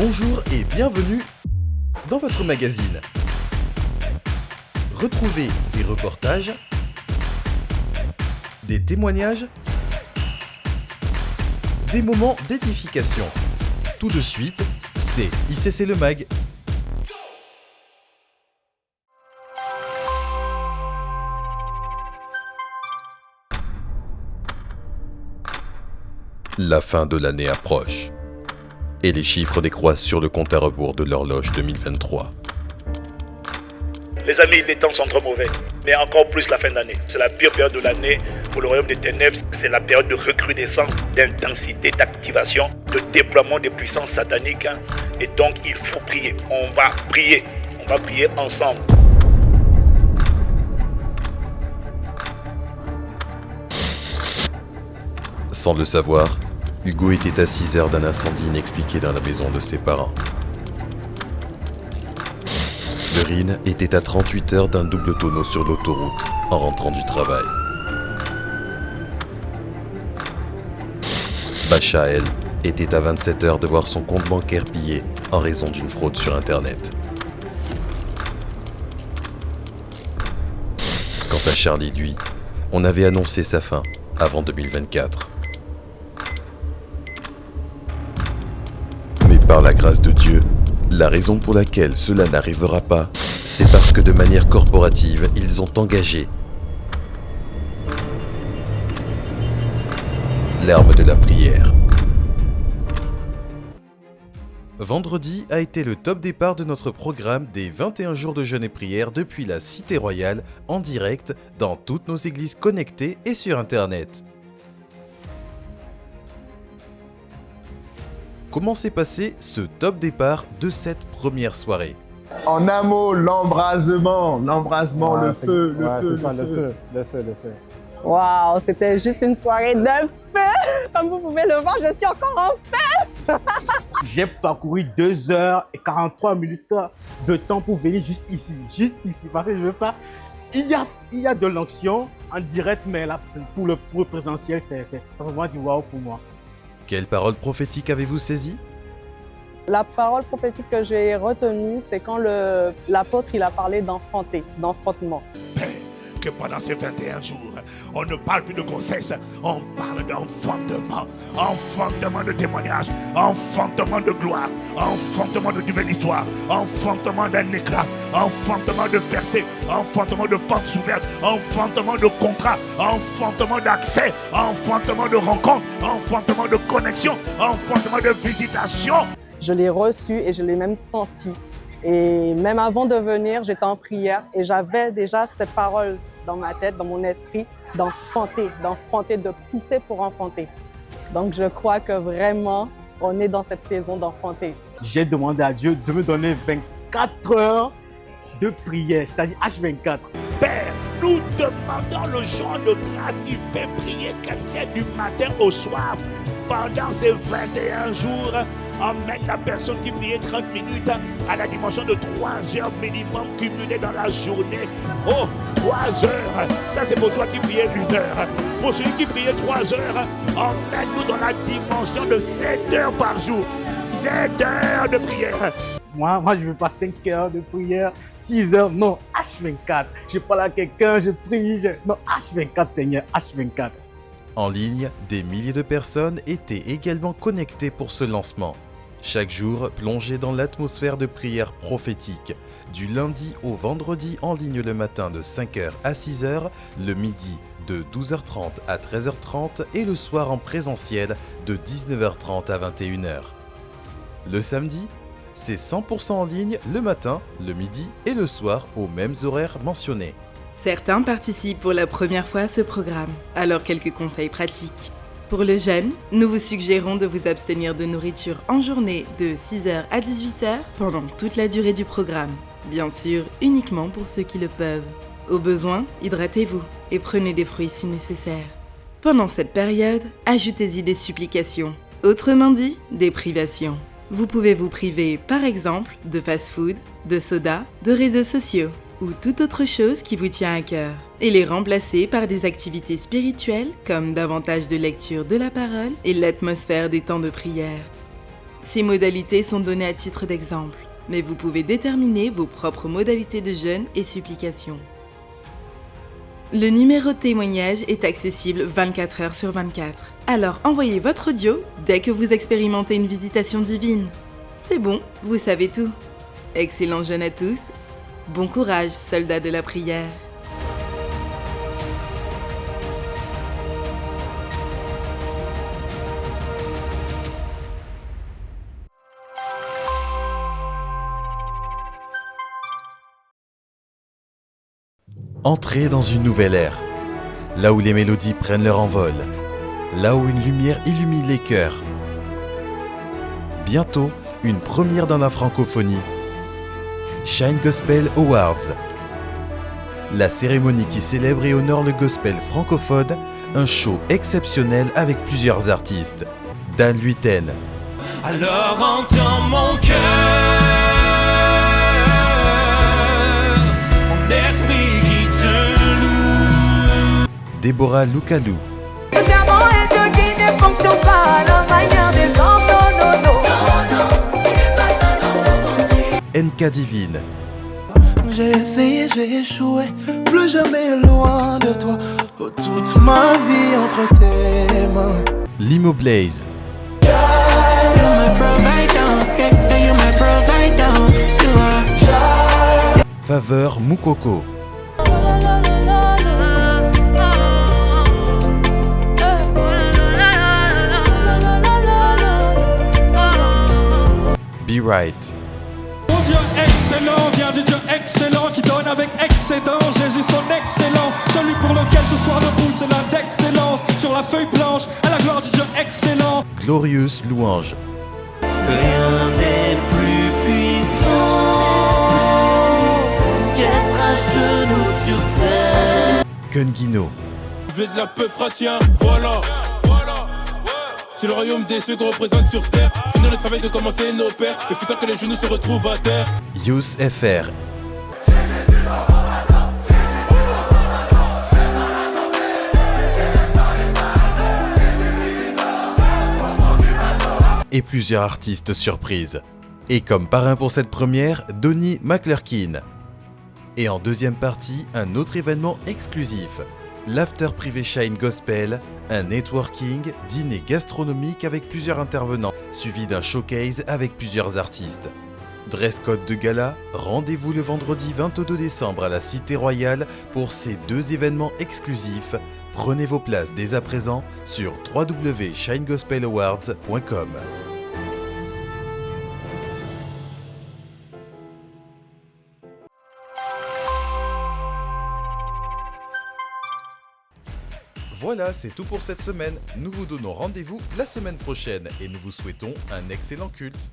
Bonjour et bienvenue dans votre magazine. Retrouvez des reportages, des témoignages, des moments d'édification. Tout de suite, c'est ICC Le Mag. La fin de l'année approche et les chiffres décroissent sur le compte à rebours de l'horloge 2023. Les amis, les temps sont trop mauvais, mais encore plus la fin d'année. C'est la pire période de l'année pour le royaume des ténèbres. C'est la période de recrudescence, d'intensité, d'activation, de déploiement des puissances sataniques. Et donc, il faut prier. On va prier ensemble. Sans le savoir, Hugo était à 6 heures d'un incendie inexpliqué dans la maison de ses parents. Fleurine était à 38 heures d'un double tonneau sur l'autoroute en rentrant du travail. Bacha, elle, était à 27 heures de voir son compte bancaire pillé en raison d'une fraude sur Internet. Quant à Charlie, lui, on avait annoncé sa fin avant 2024. Mais par la grâce de Dieu, la raison pour laquelle cela n'arrivera pas, c'est parce que de manière corporative, ils ont engagé l'arme de la prière. Vendredi a été le top départ de notre programme des 21 jours de jeûne et prière depuis la Cité Royale, en direct, dans toutes nos églises connectées et sur Internet. Comment s'est passé ce top départ de cette première soirée ? En un mot, l'embrasement, le feu. Waouh, c'était juste une soirée de feu. Comme vous pouvez le voir, je suis encore en feu. J'ai parcouru 2h43 de temps pour venir juste ici, parce que je veux pas. Il y a de l'onction en direct, mais là, pour le présentiel, c'est vraiment du waouh pour moi. Quelle parole prophétique avez-vous saisie ? La parole prophétique que j'ai retenue, c'est quand l'apôtre il a parlé d'enfantement. Père, que pendant ces 21 jours, on ne parle plus de grossesse, on parle d'enfantement. Enfantement de témoignage, enfantement de gloire, enfantement de nouvelle histoire, enfantement d'un éclat, enfantement de percée, enfantement de portes ouvertes, enfantement de contrat, enfantement d'accès, enfantement de rencontre, enfantement de connexion, enfantement de visitation. Je l'ai reçu et je l'ai même senti. Et même avant de venir, j'étais en prière et j'avais déjà cette parole dans ma tête, dans mon esprit, d'enfanter, de pousser pour enfanter. Donc je crois que vraiment, on est dans cette saison d'enfanter. J'ai demandé à Dieu de me donner 24 heures de prière, c'est-à-dire H24. Père, nous demandons le genre de grâce qui fait prier quelqu'un du matin au soir. Pendant ces 21 jours, emmène la personne qui priait 30 minutes à la dimension de 3 heures minimum cumulées dans la journée. Oh, 3 heures, ça c'est pour toi qui priais 1 heure. Pour celui qui priait 3 heures, emmène-nous dans la dimension de 7 heures par jour. 7 heures de prière. Moi, je ne veux pas 5 heures de prière, 6 heures, non, H24. Je parle à quelqu'un, je prie, non, H24 Seigneur, H24. En ligne, des milliers de personnes étaient également connectées pour ce lancement. Chaque jour, plongé dans l'atmosphère de prière prophétique, du lundi au vendredi en ligne le matin de 5h à 6h, le midi de 12h30 à 13h30 et le soir en présentiel de 19h30 à 21h. Le samedi, c'est 100% en ligne le matin, le midi et le soir aux mêmes horaires mentionnés. Certains participent pour la première fois à ce programme, alors quelques conseils pratiques. Pour le jeûne, nous vous suggérons de vous abstenir de nourriture en journée de 6h à 18h pendant toute la durée du programme. Bien sûr, uniquement pour ceux qui le peuvent. Au besoin, hydratez-vous et prenez des fruits si nécessaire. Pendant cette période, ajoutez-y des supplications, autrement dit, des privations. Vous pouvez vous priver, par exemple, de fast-food, de soda, de réseaux sociaux ou toute autre chose qui vous tient à cœur, et les remplacer par des activités spirituelles comme davantage de lecture de la parole et l'atmosphère des temps de prière. Ces modalités sont données à titre d'exemple, mais vous pouvez déterminer vos propres modalités de jeûne et supplication. Le numéro de témoignage est accessible 24 heures sur 24. Alors envoyez votre audio dès que vous expérimentez une visitation divine. C'est bon, vous savez tout. Excellent jeûne à tous. Bon courage, soldats de la prière. Entrez dans une nouvelle ère, là où les mélodies prennent leur envol, là où une lumière illumine les cœurs. Bientôt, une première dans la francophonie. Shine Gospel Awards. La cérémonie qui célèbre et honore le gospel francophone, un show exceptionnel avec plusieurs artistes. Dan Luyten. Alors entends mon cœur, mon esprit qui te loue. Déborah Loukalou. Le serment est Dieu qui ne fonctionne pas à la manière des hommes, NK Divine. J'ai essayé, j'ai échoué, plus jamais loin de toi. Oh, toute ma vie entre tes mains. Limo Blaze. Faveur Moukoko. Be Right. Mon Dieu excellent vient du Dieu excellent qui donne avec excédent. Jésus son excellent, celui pour lequel ce soir debout c'est l'un d'excellence. Sur la feuille blanche, à la gloire du Dieu excellent. Glorious Louange. Rien n'est plus puissant qu'être à genoux sur terre. Kungino. Je vais de la peu tiens, voilà. C'est le royaume des cieux qu'on représente sur terre. Finir le travail de commencer nos pères. Il faut que les genoux se retrouvent à terre. Youth FR. Et plusieurs artistes surprises. Et comme parrain pour cette première, Donnie McClurkin. Et en deuxième partie, un autre événement exclusif. L'After Privé Shine Gospel, un networking, dîner gastronomique avec plusieurs intervenants, suivi d'un showcase avec plusieurs artistes. Dress code de gala, rendez-vous le vendredi 22 décembre à la Cité Royale pour ces deux événements exclusifs. Prenez vos places dès à présent sur www.shinegospelawards.com. Voilà, c'est tout pour cette semaine. Nous vous donnons rendez-vous la semaine prochaine et nous vous souhaitons un excellent culte.